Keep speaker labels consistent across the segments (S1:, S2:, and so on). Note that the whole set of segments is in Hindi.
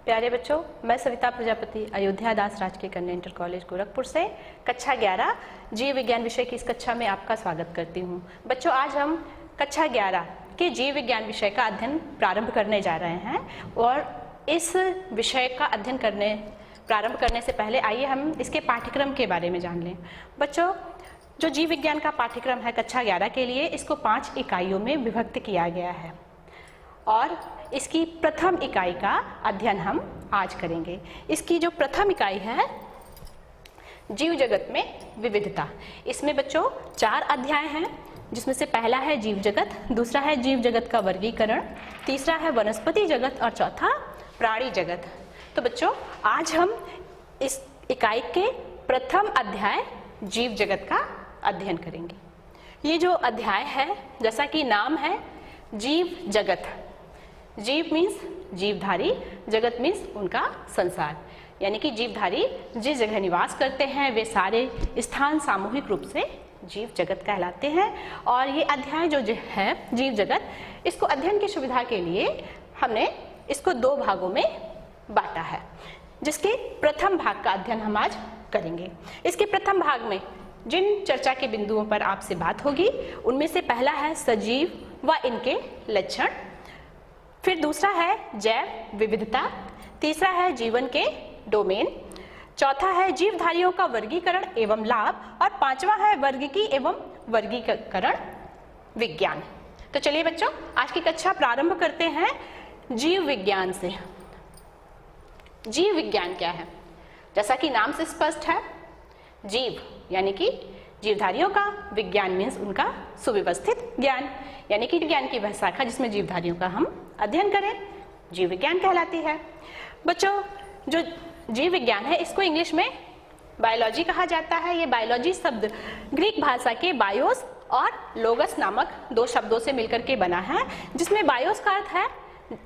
S1: प्यारे बच्चों, मैं सविता प्रजापति अयोध्या दास राजकीय कन्या इंटर कॉलेज गोरखपुर से कक्षा 11 जीव विज्ञान विषय की इस कक्षा में आपका स्वागत करती हूँ। बच्चों, आज हम कक्षा 11 के जीव विज्ञान विषय का अध्ययन प्रारंभ करने जा रहे हैं और इस विषय का अध्ययन प्रारंभ करने से पहले आइए हम इसके पाठ्यक्रम के बारे में जान लें। बच्चों, जो जीव विज्ञान का पाठ्यक्रम है कक्षा 11 के लिए, इसको 5 इकाइयों में विभक्त किया गया है और इसकी प्रथम इकाई का अध्ययन हम आज करेंगे। इसकी जो प्रथम इकाई है, जीव जगत में विविधता। इसमें बच्चों 4 अध्याय हैं, जिसमें से पहला है जीव जगत, दूसरा है जीव जगत का वर्गीकरण, तीसरा है वनस्पति जगत और चौथा प्राणी जगत। तो बच्चों, आज हम इस इकाई के प्रथम अध्याय जीव जगत का अध्ययन करेंगे। ये जो अध्याय है, जैसा कि नाम है जीव जगत। जीव मीन्स जीवधारी, जगत मीन्स उनका संसार, यानी कि जीवधारी जिस जगह निवास करते हैं वे सारे स्थान सामूहिक रूप से जीव जगत कहलाते हैं। और ये अध्याय जो है जीव जगत, इसको अध्ययन की सुविधा के लिए हमने इसको 2 भागों में बांटा है, जिसके प्रथम भाग का अध्ययन हम आज करेंगे। इसके प्रथम भाग में जिन चर्चा के बिंदुओं पर आपसे बात होगी, उनमें से पहला है सजीव व इनके लक्षण, फिर दूसरा है जैव विविधता, तीसरा है जीवन के डोमेन, चौथा है जीवधारियों का वर्गीकरण एवं लाभ और पांचवा है वर्गीकी एवं वर्गीकरण विज्ञान। तो चलिए बच्चों, आज की कक्षा प्रारंभ करते हैं जीव विज्ञान से। जीव विज्ञान क्या है? जैसा कि नाम से स्पष्ट है, जीव यानी कि जीवधारियों का, विज्ञान मीन्स उनका सुव्यवस्थित ज्ञान, यानी कि ज्ञान की वह शाखा जिसमें जीवधारियों का हम अध्ययन करें, जीव विज्ञान कहलाती है। बच्चों, जो जीव विज्ञान है, इसको इंग्लिश में बायोलॉजी कहा जाता है। ये बायोलॉजी शब्द ग्रीक भाषा के बायोस और लोगस नामक 2 शब्दों से मिलकर के बना है, जिसमें बायोस का अर्थ है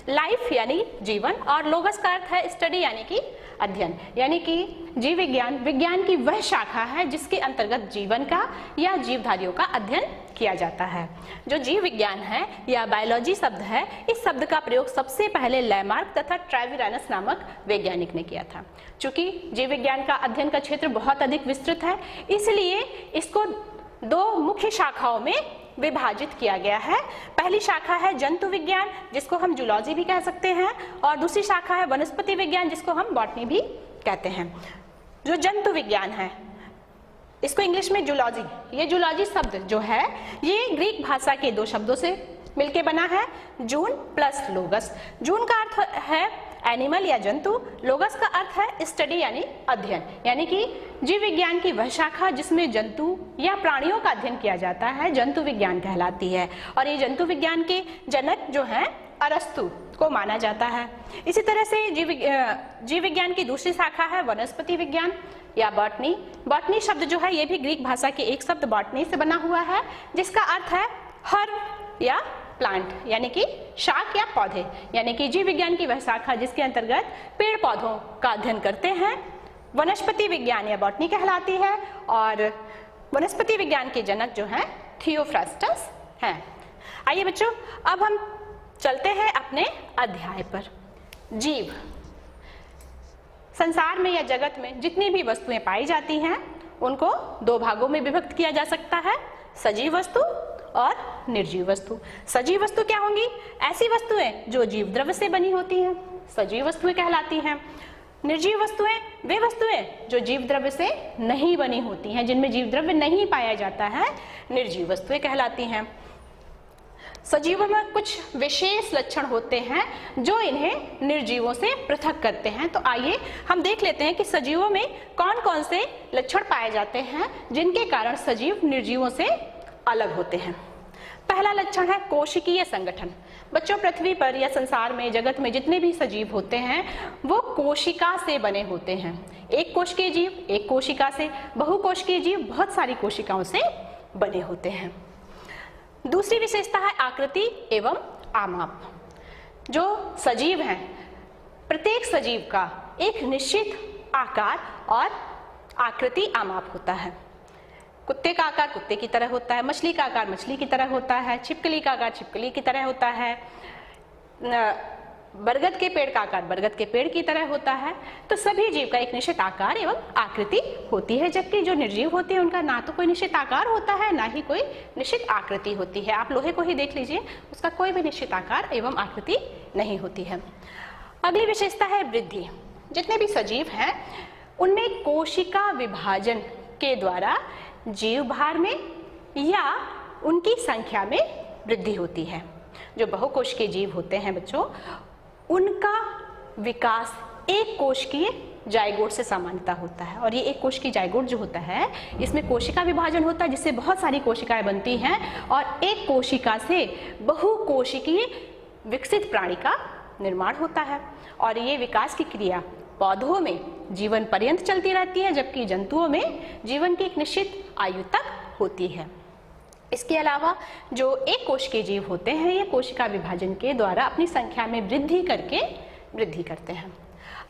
S1: लाइफ यानी जीवन और लोगस का अर्थ है स्टडी यानी कि अध्ययन, यानी कि जीव विज्ञान विज्ञान की वह शाखा है जिसके अंतर्गत जीवन का या जीवधारियों का अध्ययन किया जाता है। जो जीव विज्ञान है या बायोलॉजी शब्द है, इस शब्द का प्रयोग सबसे पहले लैमार्क तथा ट्राविरानस नामक वैज्ञानिक ने किया था। चूंकि जीव विज्ञान का अध्ययन का क्षेत्र बहुत अधिक विस्तृत है, इसलिए इसको 2 मुख्य शाखाओं में विभाजित किया गया है। पहली शाखा है जंतु विज्ञान, जिसको हम जूलॉजी भी कह सकते हैं, और दूसरी शाखा है वनस्पति विज्ञान, जिसको हम बॉटनी भी कहते हैं। जो जंतु विज्ञान है, इसको इंग्लिश में जूलॉजी, ये जूलॉजी शब्द जो है ये ग्रीक भाषा के 2 शब्दों से मिलके बना है, जून प्लस लोगस। जून का अर्थ है एनिमल या जंतु, लोगस का अर्थ है स्टडी यानी अध्ययन, यानी कि जीव विज्ञान की वह शाखा जिसमें जंतु या प्राणियों का अध्ययन किया जाता है, जंतु विज्ञान कहलाती है। और ये जंतु विज्ञान के जनक जो हैं अरस्तु को माना जाता है। इसी तरह से जीव विज्ञान की दूसरी शाखा है वनस्पति विज्ञान या बॉटनी। बॉटनी शब्द जो है ये भी ग्रीक भाषा के एक शब्द बॉटनी से बना हुआ है, जिसका अर्थ है हर्ब या प्लांट, यानी कि शाक या पौधे, यानी कि जीव विज्ञान की वह शाखा जिसके अंतर्गत पेड़ पौधों का अध्ययन करते हैं, वनस्पति विज्ञान या बॉटनी कहलाती है। और वनस्पति विज्ञान के जनक जो हैं थियोफ्रास्टस हैं। आइए बच्चों, अब हम चलते हैं अपने अध्याय पर। जीव, संसार में या जगत में जितनी भी वस्तुएं पाई जाती हैं उनको 2 भागों में विभक्त किया जा सकता है, सजीव वस्तु और निर्जीव वस्तु। सजीव वस्तु क्या होंगी? ऐसी वस्तुएं जो जीव द्रव्य से बनी होती हैं, सजीव वस्तुएं कहलाती हैं। निर्जीव वस्तुएं वे वस्तुएं जो जीव द्रव्य से नहीं बनी होती हैं, जिनमें जीव द्रव्य नहीं पाया जाता है, निर्जीव वस्तुएं कहलाती हैं। सजीवों में कुछ विशेष लक्षण होते हैं जो इन्हें निर्जीवों से पृथक करते हैं। तो आइए हम देख लेते हैं कि सजीवों में कौन कौन से लक्षण पाए जाते हैं जिनके कारण सजीव निर्जीवों से अलग होते हैं। पहला लक्षण है कोशिकीय संगठन। बच्चों, पृथ्वी पर या संसार में, जगत में जितने भी सजीव होते हैं वो कोशिका से बने होते हैं। एक कोशिकीय जीव एक कोशिका से, बहुकोशिकीय जीव बहुत सारी कोशिकाओं से बने होते हैं। दूसरी विशेषता है आकृति एवं आमाप। जो सजीव हैं, प्रत्येक सजीव का एक निश्चित आकार और आकृति आमाप होता है। कुत्ते का आकार कुत्ते की तरह होता है, मछली का आकार मछली की तरह होता है, छिपकली का आकार छिपकली की तरह होता है, बरगद के पेड़ का आकार बरगद के पेड़ की तरह होता है, तो सभी जीव का एक निश्चित आकार एवं आकृति होती है, जबकि जो निर्जीव होते हैं उनका ना तो कोई निश्चित आकार होता है, ना ही कोई निश्चित आकृति होती है। आप लोहे को ही देख लीजिए, उसका कोई भी निश्चित आकार एवं आकृति नहीं होती है। अगली विशेषता है वृद्धि। जितने भी सजीव हैं उनमें कोशिका विभाजन के द्वारा जीव भार में या उनकी संख्या में वृद्धि होती है। जो बहुकोशिकीय जीव होते हैं बच्चों, उनका विकास एक कोशिकीय जाइगोट से सामान्यता होता है, और ये एक कोशिकीय जाइगोट जो होता है इसमें कोशिका विभाजन होता है, जिससे बहुत सारी कोशिकाएं बनती हैं और एक कोशिका से बहुकोशिकीय विकसित प्राणी का निर्माण होता है। और ये विकास की क्रिया पौधों में जीवन पर्यंत चलती रहती है, जबकि जंतुओं में जीवन की एक निश्चित आयु तक होती है। इसके अलावा जो एक कोशिकीय जीव होते हैं ये कोशिका विभाजन के द्वारा अपनी संख्या में वृद्धि करते हैं।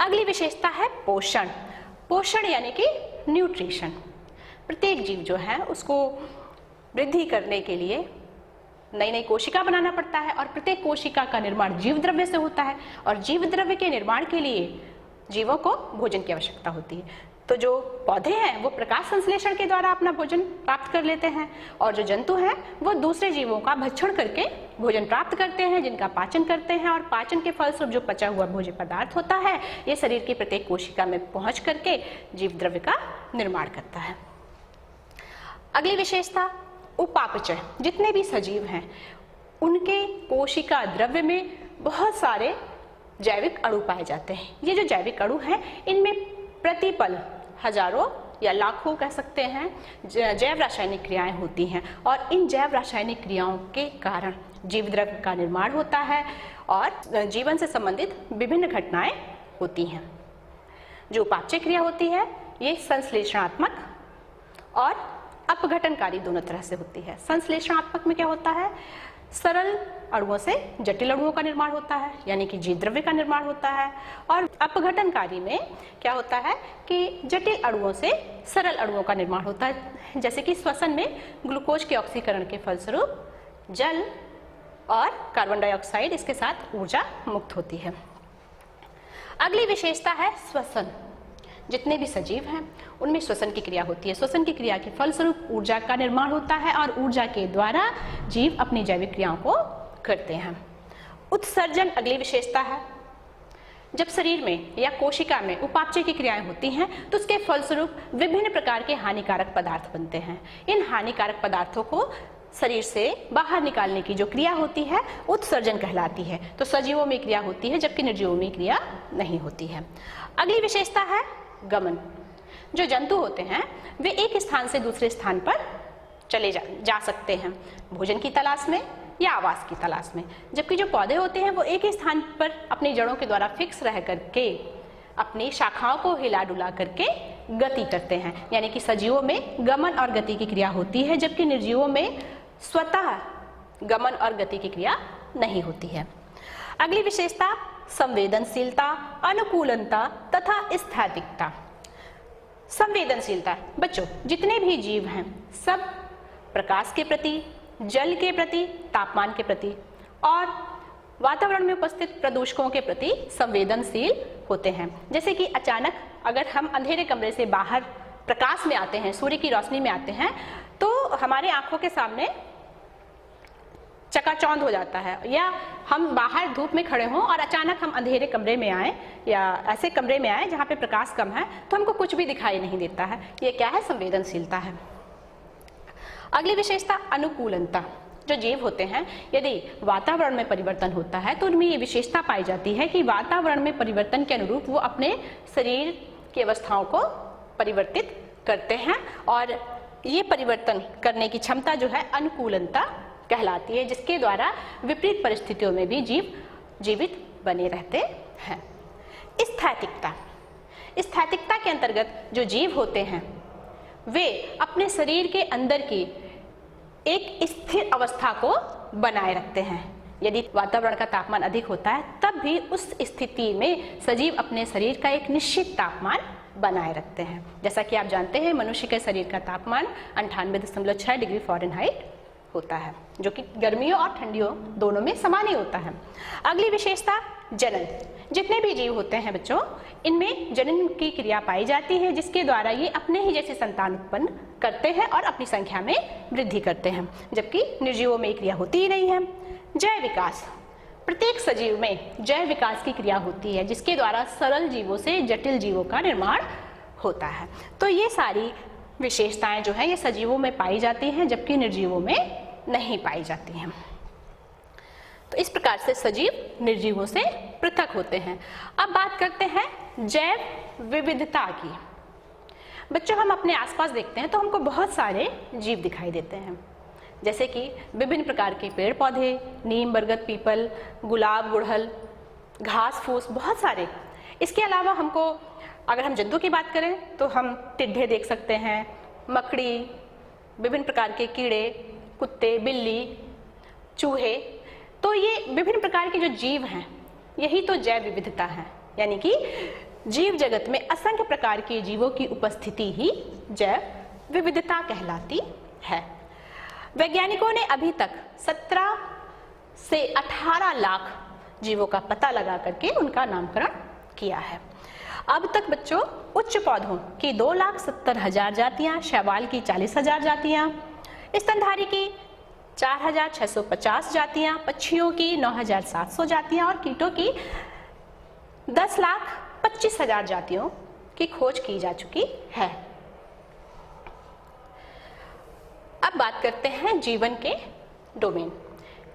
S1: अगली विशेषता है पोषण। पोषण यानी कि न्यूट्रिशन। प्रत्येक जीव जो है उसको वृद्धि करने के लिए नई नई कोशिका बनाना पड़ता है, और प्रत्येक कोशिका का निर्माण जीव द्रव्य से होता है, और जीव द्रव्य के निर्माण के लिए जीवों को भोजन की आवश्यकता होती है। तो जो पौधे हैं वो प्रकाश संश्लेषण के द्वारा अपना भोजन प्राप्त कर लेते हैं, और जो जंतु हैं वो दूसरे जीवों का भक्षण करके भोजन प्राप्त करते हैं, जिनका पाचन करते हैं, और पाचन के फलस्वरूप जो पचा हुआ भोज्य पदार्थ होता है ये शरीर की प्रत्येक कोशिका में पहुंच करके जीव द्रव्य का निर्माण करता है। अगली विशेषता उपापचय। जितने भी सजीव हैं उनके कोशिका द्रव्य में बहुत सारे जैविक अणु पाए जाते हैं। ये जो जैविक अणु हैं इनमें प्रतिपल हजारों या लाखों कह सकते हैं जैव रासायनिक क्रियाएं होती हैं, और इन जैव रासायनिक क्रियाओं के कारण जीव द्रव्य का निर्माण होता है और जीवन से संबंधित विभिन्न घटनाएं होती हैं। जो उपापचय क्रिया होती है ये संश्लेषणात्मक और अपघटनकारी दोनों तरह से होती है। संश्लेषणात्मक में क्या होता है, सरल अणुओं से जटिल अणुओं का निर्माण होता है, यानी कि जीव द्रव्य का निर्माण होता है। और अपघटनकारी में क्या होता है कि जटिल अणुओं से सरल अणुओं का निर्माण होता है, जैसे कि श्वसन में ग्लूकोज के ऑक्सीकरण के फलस्वरूप जल और कार्बन डाइऑक्साइड इसके साथ ऊर्जा मुक्त होती है। अगली विशेषता है श्वसन। जितने भी सजीव हैं उनमें श्वसन की क्रिया होती है। श्वसन की क्रिया के फलस्वरूप ऊर्जा का निर्माण होता है, और ऊर्जा के द्वारा जीव अपनी जैविक क्रियाओं को करते हैं। उत्सर्जन अगली विशेषता है। जब शरीर में या कोशिका में उपापचय की क्रियाएं होती हैं तो उसके फलस्वरूप विभिन्न प्रकार के हानिकारक पदार्थ बनते हैं। इन हानिकारक पदार्थों को शरीर से बाहर निकालने की जो क्रिया होती है उत्सर्जन कहलाती है। तो सजीवों में क्रिया होती है जबकि निर्जीवों में क्रिया नहीं होती है। अगली विशेषता है गमन। जो जंतु होते हैं वे एक स्थान से दूसरे स्थान पर चले जा सकते हैं भोजन की तलाश में या आवास की तलाश में, जबकि जो पौधे होते हैं वो एक ही स्थान पर अपनी जड़ों के द्वारा फिक्स रह करके अपनी शाखाओं को हिला डुला करके गति करते हैं। यानी कि सजीवों में गमन और गति की क्रिया होती है, जबकि निर्जीवों में स्वतः गमन और गति की क्रिया नहीं होती है। अगली विशेषता संवेदनशीलता, अनुकूलनता तथा स्थैतिकता। संवेदनशीलता बच्चों, जितने भी जीव हैं सब प्रकाश के प्रति, जल के प्रति, तापमान के प्रति और वातावरण में उपस्थित प्रदूषकों के प्रति संवेदनशील होते हैं। जैसे कि अचानक अगर हम अंधेरे कमरे से बाहर प्रकाश में आते हैं, सूर्य की रोशनी में आते हैं, तो हमारे आंखों के सामने चकाचौंध हो जाता है, या हम बाहर धूप में खड़े हों और अचानक हम अंधेरे कमरे में आए या ऐसे कमरे में आए जहाँ पे प्रकाश कम है तो हमको कुछ भी दिखाई नहीं देता है। ये क्या है? संवेदनशीलता है। अगली विशेषता अनुकूलनता। जो जीव होते हैं यदि वातावरण में परिवर्तन होता है तो उनमें ये विशेषता पाई जाती है कि वातावरण में परिवर्तन के अनुरूप वो अपने शरीर की अवस्थाओं को परिवर्तित करते हैं, और ये परिवर्तन करने की क्षमता जो है अनुकूलनता कहलाती है, जिसके द्वारा विपरीत परिस्थितियों में भी जीव जीवित बने रहते हैं। स्थैतिकता। स्थैतिकता के अंतर्गत जो जीव होते हैं वे अपने शरीर के अंदर की एक स्थिर अवस्था को बनाए रखते हैं। यदि वातावरण का तापमान अधिक होता है तब भी उस स्थिति में सजीव अपने शरीर का एक निश्चित तापमान बनाए रखते हैं। जैसा कि आप जानते हैं मनुष्य के शरीर का तापमान 98.6 डिग्री फ़ारेनहाइट होता है, जो कि गर्मियों और ठंडियों दोनों में समान ही होता है। अगली विशेषता जनन। जितने भी जीव होते हैं बच्चों, इनमें जनन की क्रिया पाई जाती है, जिसके द्वारा ये अपने ही जैसे संतान उत्पन्न करते हैं और अपनी संख्या में वृद्धि करते हैं, जबकि निर्जीवों में क्रिया होती ही नहीं है। जैव विकास। प्रत्येक सजीव में जैव विकास की क्रिया होती है, जिसके द्वारा सरल जीवों से जटिल जीवों का निर्माण होता है। तो ये सारी विशेषताएं जो है ये सजीवों में पाई जाती हैं, जबकि निर्जीवों में नहीं पाई जाती हैं। तो इस प्रकार से सजीव निर्जीवों से पृथक होते हैं। अब बात करते हैं जैव विविधता की। बच्चों, हम अपने आसपास देखते हैं तो हमको बहुत सारे जीव दिखाई देते हैं, जैसे कि विभिन्न प्रकार के पेड़ पौधे, नीम, बरगद, पीपल, गुलाब, गुड़हल, घास फूस, बहुत सारे। इसके अलावा हमको अगर हम जंतु की बात करें तो हम टिड्डे देख सकते हैं, मकड़ी, विभिन्न प्रकार के कीड़े, कुत्ते, बिल्ली, चूहे। तो ये विभिन्न प्रकार के जो जीव हैं, यही तो जैव विविधता है, यानी कि जीव जगत में असंख्य प्रकार के जीवों की उपस्थिति ही जैव विविधता कहलाती है। वैज्ञानिकों ने अभी तक 17 से 18 लाख जीवों का पता लगा करके उनका नामकरण किया है। अब तक बच्चों उच्च पौधों की 2,70,000 जातियां, शैवाल की 40,000 जातियां, स्तनधारी की 4,650 जातियां, पक्षियों की 9,700 जातियां और कीटों की 10,25,000 जातियों की खोज की जा चुकी है। अब बात करते हैं जीवन के डोमेन।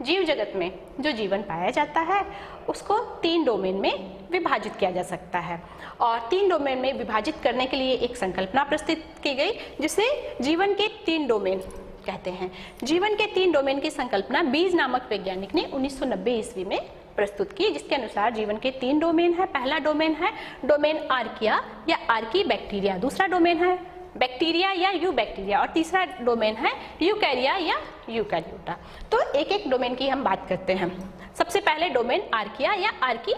S1: जीव जगत में जो जीवन पाया जाता है उसको 3 डोमेन में विभाजित किया जा सकता है, और 3 डोमेन में विभाजित करने के लिए एक संकल्पना प्रस्तुत की गई, जिसे जीवन के 3 डोमेन कहते हैं। जीवन के 3 डोमेन की संकल्पना बीज नामक वैज्ञानिक ने 1990 ईस्वी में प्रस्तुत की, जिसके अनुसार जीवन के 3 डोमेन है। पहला डोमेन है डोमेन आर्किया या आर्की बैक्टीरिया, दूसरा डोमेन है बैक्टीरिया या यू बैक्टीरिया, और तीसरा डोमेन है यूकैरिया या यूकैरियोटा। तो एक एक डोमेन की हम बात करते हैं। सबसे पहले डोमेन आर्किया या आर्की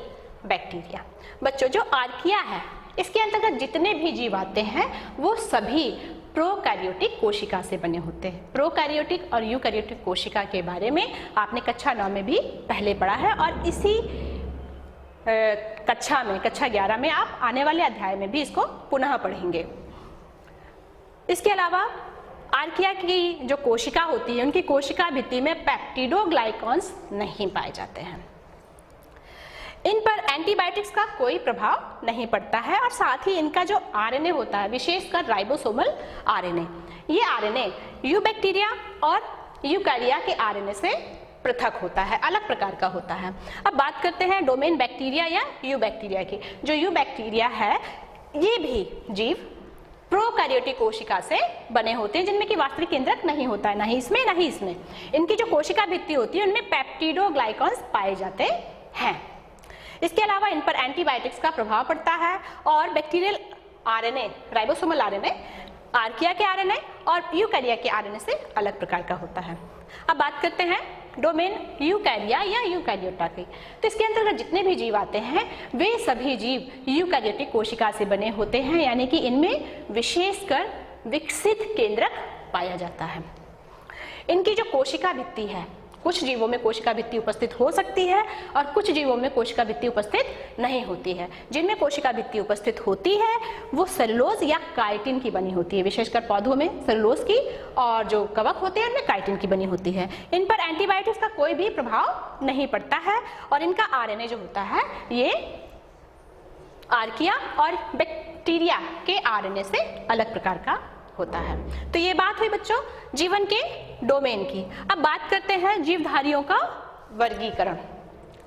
S1: बैक्टीरिया। बच्चों, जो आर्किया है इसके अंतर्गत जितने भी जीव आते हैं वो सभी प्रोकैरियोटिक कोशिका से बने होते हैं। प्रोकैरियोटिक और यूकैरियोटिक कोशिका के बारे में आपने कक्षा 9 में भी पहले पढ़ा है, और इसी कक्षा 11 में आप आने वाले अध्याय में भी इसको पुनः पढ़ेंगे। इसके अलावा आर्किया की जो कोशिका होती है, उनकी कोशिका भित्ति में पेप्टिडोग्लाइकॉन्स नहीं पाए जाते हैं। इन पर एंटीबायोटिक्स का कोई प्रभाव नहीं पड़ता है, और साथ ही इनका जो आरएनए होता है, विशेषकर राइबोसोमल आरएनए, ये आरएनए यूबैक्टीरिया और यूकैरिया के आरएनए से पृथक होता है, अलग प्रकार का होता है। अब बात करते हैं डोमेन बैक्टीरिया या यूबैक्टीरिया की। जो यूबैक्टीरिया है ये भी जीव प्रोकैरियोटिक कोशिका से बने होते हैं, जिनमें कि वास्तविक केंद्रक नहीं होता है, ना ही इसमें। इनकी जो कोशिका भित्ति होती है उनमें पेप्टिडोग्लाइकॉन्स पाए जाते हैं। इसके अलावा इन पर एंटीबायोटिक्स का प्रभाव पड़ता है, और bacterial RNA, ribosomal RNA archaea के आरएनए और यूकैरिया के आरएनए से अलग प्रकार का होता है। अब बात करते हैं डोमेन यूकैरिया या यूकैरियोटा की। तो इसके अंतर्गत जितने भी जीव आते हैं वे सभी जीव यूकैरियोटिक कोशिका से बने होते हैं, यानी कि इनमें विशेषकर विकसित केंद्रक पाया जाता है। इनकी जो कोशिका भित्ति है, कुछ जीवों में कोशिका भित्ति उपस्थित हो सकती है और कुछ जीवों में कोशिका भित्ति उपस्थित नहीं होती है। जिनमें कोशिका भित्ति उपस्थित होती है वो सेलुलोज या काइटिन की बनी होती है, विशेषकर पौधों में सेलुलोज की, और जो कवक होते हैं उनमें काइटिन की बनी होती है। इन पर एंटीबायोटिक्स का कोई भी प्रभाव नहीं पड़ता है, और इनका आरएनए जो होता है ये आर्किया और बैक्टीरिया के आरएनए से अलग प्रकार का होता है। तो ये बात हुई बच्चों जीवन के डोमेन की। अब बात करते हैं जीवधारियों का वर्गीकरण।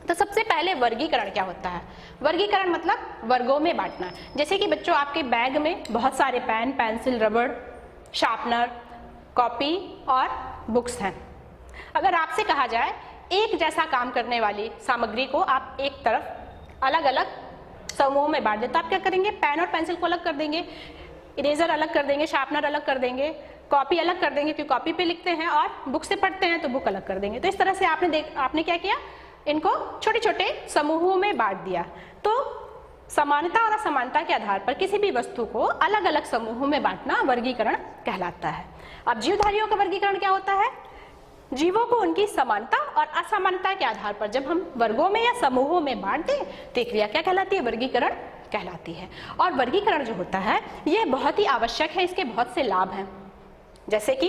S1: तो सबसे पहले वर्गीकरण क्या होता है? वर्गीकरण मतलब वर्गों में बांटना। जैसे कि बच्चों आपके बैग में बहुत सारे पेन, पेंसिल, रबड़, शार्पनर, कॉपी और बुक्स हैं। अगर आपसे कहा जाए एक जैसा काम करने वाली सामग्री को आप एक तरफ अलग अलग समूहों में बांट दें, तो आप क्या करेंगे? पेन और पेंसिल को अलग कर देंगे, इरेजर अलग कर देंगे, शार्पनर अलग कर देंगे, कॉपी अलग कर देंगे क्योंकि कॉपी पे लिखते हैं, और बुक से पढ़ते हैं तो बुक अलग कर देंगे। तो इस तरह से आपने क्या किया? इनको छोटे छोटे समूहों में बांट दिया। तो समानता और असमानता के आधार पर किसी भी वस्तु को अलग अलग समूहों में बांटना वर्गीकरण कहलाता है। अब जीवधारियों का वर्गीकरण क्या होता है? जीवों को उनकी समानता और असमानता के आधार पर जब हम वर्गों में या समूहों में बांट दें तो ये क्रिया क्या कहलाती है? वर्गीकरण कहलाती है। और वर्गीकरण जो होता है यह बहुत ही आवश्यक है, इसके बहुत से लाभ हैं। जैसे कि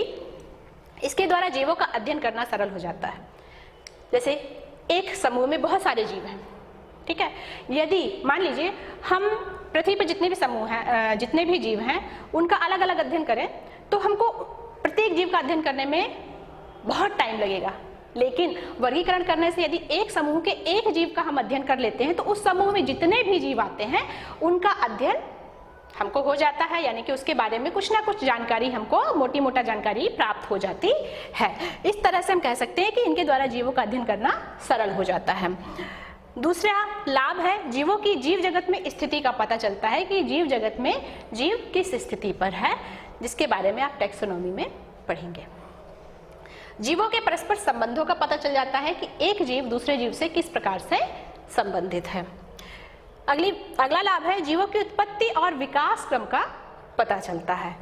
S1: इसके द्वारा जीवों का अध्ययन करना सरल हो जाता है। जैसे एक समूह में बहुत सारे जीव हैं, ठीक है। यदि मान लीजिए हम पृथ्वी पर जितने भी समूह हैं, जितने भी जीव हैं, उनका अलग अलग अध्ययन करें तो हमको प्रत्येक जीव का अध्ययन करने में बहुत टाइम लगेगा। लेकिन वर्गीकरण करने से यदि एक समूह के एक जीव का हम अध्ययन कर लेते हैं तो उस समूह में जितने भी जीव आते हैं उनका अध्ययन हमको हो जाता है, यानी कि उसके बारे में कुछ ना कुछ जानकारी हमको मोटी मोटा जानकारी प्राप्त हो जाती है। इस तरह से हम कह सकते हैं कि इनके द्वारा जीवों का अध्ययन करना सरल हो जाता है। दूसरा लाभ है जीवों की जीव जगत में स्थिति का पता चलता है कि जीव जगत में जीव किस स्थिति पर है, जिसके बारे में आप टैक्सोनॉमी में पढ़ेंगे। जीवों के परस्पर संबंधों का पता चल जाता है कि एक जीव दूसरे जीव से किस प्रकार से संबंधित है। अगला लाभ है जीवों की उत्पत्ति और विकास क्रम का पता चलता है।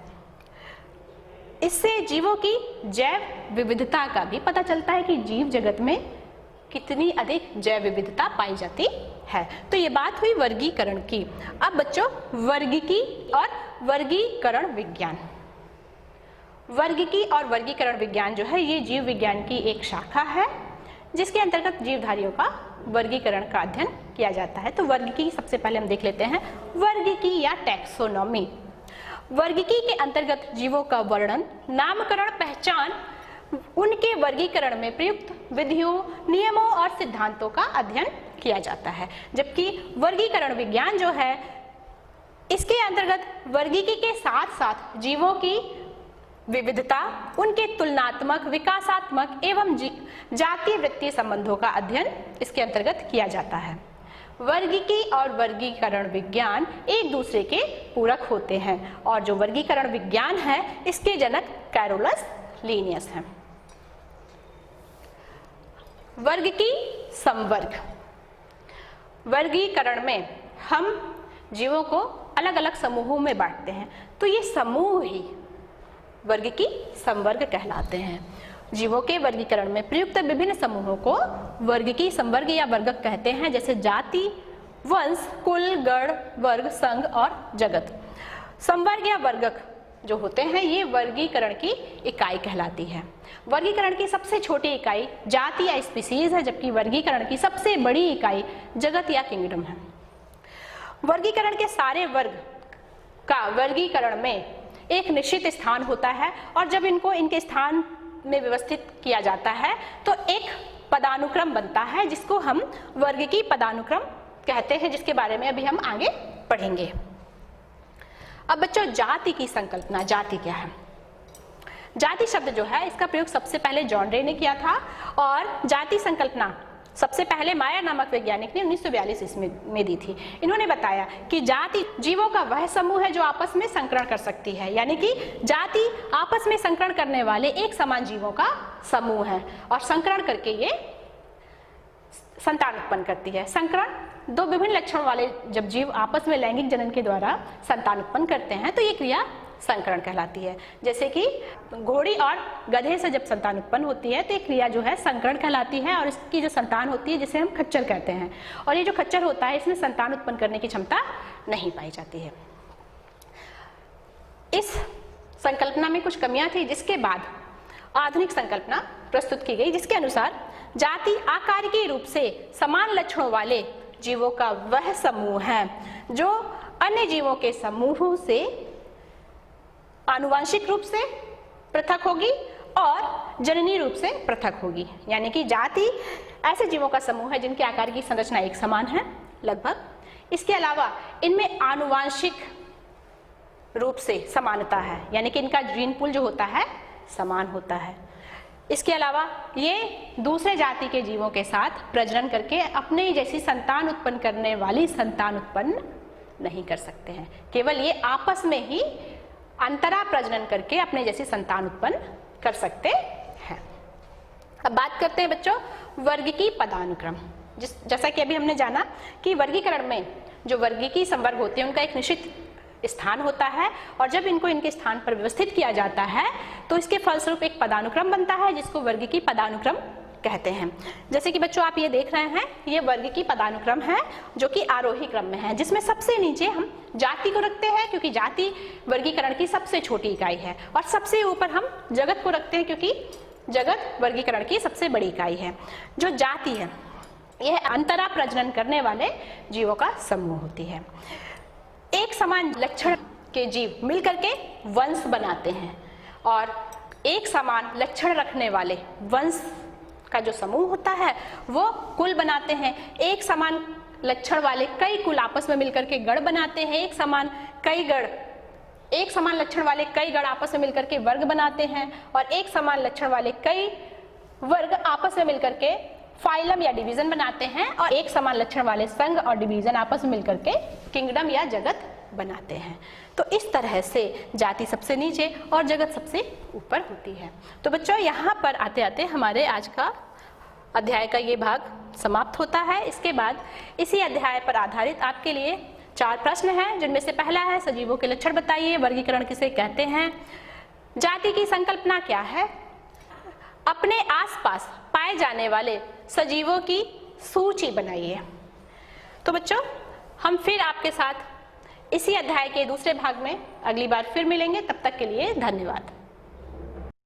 S1: इससे जीवों की जैव विविधता का भी पता चलता है कि जीव जगत में कितनी अधिक जैव विविधता पाई जाती है। तो ये बात हुई वर्गीकरण की। अब बच्चों वर्गीकी और वर्गीकरण विज्ञान। वर्गीकी और वर्गीकरण विज्ञान जो है ये जीव विज्ञान की एक शाखा है जिसके अंतर्गत जीवधारियों का वर्गीकरण का अध्ययन किया जाता है। तो वर्गीकी सबसे पहले हम देख लेते हैं वर्गीकी या टैक्सोनॉमी। वर्गीकी के अंतर्गत जीवों का वर्णन, नामकरण, पहचान, उनके वर्गीकरण में प्रयुक्त विधियों, नियमों और सिद्धांतों का अध्ययन किया जाता है। जबकि वर्गीकरण विज्ञान जो है इसके अंतर्गत वर्गीकी के साथ साथ जीवों की विविधता, उनके तुलनात्मक, विकासात्मक एवं जातीय वृत्तीय संबंधों का अध्ययन इसके अंतर्गत किया जाता है। वर्गीकी और वर्गीकरण विज्ञान एक दूसरे के पूरक होते हैं और जो वर्गीकरण विज्ञान है इसके जनक कैरोलस लीनियस हैं। वर्गीकी संवर्ग। वर्गीकरण में हम जीवों को अलग अलग समूहों में बांटते हैं तो ये समूह ही वर्गीकी संवर्ग कहलाते हैं। जीवों के वर्गीकरण में प्रयुक्त विभिन्न समूहों को वर्गीकी संवर्ग या वर्गक कहते हैं, जैसे जाति, वंश, कुल, गण, वर्ग, संघ और जगत। संवर्ग या वर्गक जो होते हैं ये वर्गीकरण की इकाई कहलाती है। वर्गीकरण की सबसे छोटी इकाई जाति या स्पीसीज है, जबकि वर्गीकरण की सबसे बड़ी इकाई जगत या किंगडम है। वर्गीकरण के सारे वर्ग का वर्गीकरण में एक निश्चित स्थान होता है और जब इनको इनके स्थान में व्यवस्थित किया जाता है तो एक पदानुक्रम बनता है जिसको हम वर्गीकी पदानुक्रम कहते हैं, जिसके बारे में अभी हम आगे पढ़ेंगे। अब बच्चों जाति की संकल्पना, जाति क्या है? जाति शब्द जो है इसका प्रयोग सबसे पहले जॉन रे ने किया था और जाति संकल्पना सबसे पहले मायर नामक वैज्ञानिक ने 1942 ईस्वी में दी थी। इन्होंने बताया कि जाति जीवों का वह समूह है जो आपस में संकरण कर सकती है, यानी कि जाति आपस में संकरण करने वाले एक समान जीवों का समूह है और संकरण करके ये संतान उत्पन्न करती है। संकरण दो विभिन्न लक्षणों वाले जब जीव आपस में लैंगिक जनन के द्वारा संतान उत्पन्न करते हैं तो ये क्रिया संकरण कहलाती है। जैसे कि घोड़ी और गधे से जब संतान उत्पन्न होती है तो ये क्रिया जो है संकरण कहलाती है और इसकी जो संतान होती है जिसे हम खच्चर कहते हैं, और ये जो खच्चर होता है इसमें संतान उत्पन्न करने की क्षमता नहीं पाई जाती है। इस संकल्पना में कुछ कमियां थी जिसके बाद आधुनिक संकल्पना प्रस्तुत की गई, जिसके अनुसार जाति आकारिकी रूप से समान लक्षणों वाले जीवों का वह समूह है जो अन्य जीवों के समूह से आनुवांशिक रूप से पृथक होगी और जननी रूप से पृथक होगी। यानी कि जाति ऐसे जीवों का समूह है जिनके आकार की संरचना एक समान है लगभग। इसके अलावा इनमें आनुवांशिक रूप से समानता है, यानी कि इनका जीन पूल जो होता है समान होता है। इसके अलावा ये दूसरे जाति के जीवों के साथ प्रजनन करके अपने जैसी संतान उत्पन्न करने वाली संतान उत्पन्न नहीं कर सकते हैं, केवल ये आपस में ही अंतरा प्रजनन करके अपने जैसी संतान उत्पन्न कर सकते हैं। अब बात करते हैं बच्चों वर्गीकी पदानुक्रम। जैसा कि अभी हमने जाना कि वर्गीकरण में जो वर्गीकी संवर्ग होते हैं उनका एक निश्चित स्थान होता है, और जब इनको इनके स्थान पर व्यवस्थित किया जाता है तो इसके फलस्वरूप एक पदानुक्रम बनता है जिसको वर्ग की पदानुक्रम कहते हैं। जैसे कि बच्चों आप ये देख रहे हैं, ये वर्ग की पदानुक्रम है जो कि आरोही क्रम में है, जिसमें सबसे नीचे हम जाति को रखते हैं क्योंकि जाति वर्गीकरण की सबसे छोटी इकाई है, और सबसे ऊपर हम जगत को रखते हैं क्योंकि जगत वर्गीकरण की सबसे बड़ी इकाई है। जो जाति है यह अंतरा प्रजनन करने वाले जीवों का समूह होती है। एक समान लक्षण के जीव मिलकर के वंश बनाते हैं, और एक समान लक्षण रखने वाले वंश का जो समूह होता है वो कुल बनाते हैं। एक समान लक्षण वाले कई कुल आपस में मिलकर के गण बनाते हैं। एक समान लक्षण वाले कई गण आपस में मिलकर के वर्ग बनाते हैं, और एक समान लक्षण वाले कई वर्ग आपस में मिलकर के फाइलम या डिवीजन बनाते हैं, और एक समान लक्षण वाले संघ और डिवीजन आपस में मिलकर के किंगडम या जगत बनाते हैं। तो इस तरह से जाति सबसे नीचे और जगत सबसे ऊपर होती है। तो बच्चों यहाँ पर आते आते हमारे आज का अध्याय का ये भाग समाप्त होता है। इसके बाद इसी अध्याय पर आधारित आपके लिए 4 प्रश्न हैं, जिनमें से पहला है सजीवों के लक्षण बताइए, वर्गीकरण किसे कहते हैं, जाति की संकल्पना क्या है, अपने आसपास पाए जाने वाले सजीवों की सूची बनाइए। तो बच्चों हम फिर आपके साथ इसी अध्याय के दूसरे भाग में अगली बार फिर मिलेंगे। तब तक के लिए धन्यवाद।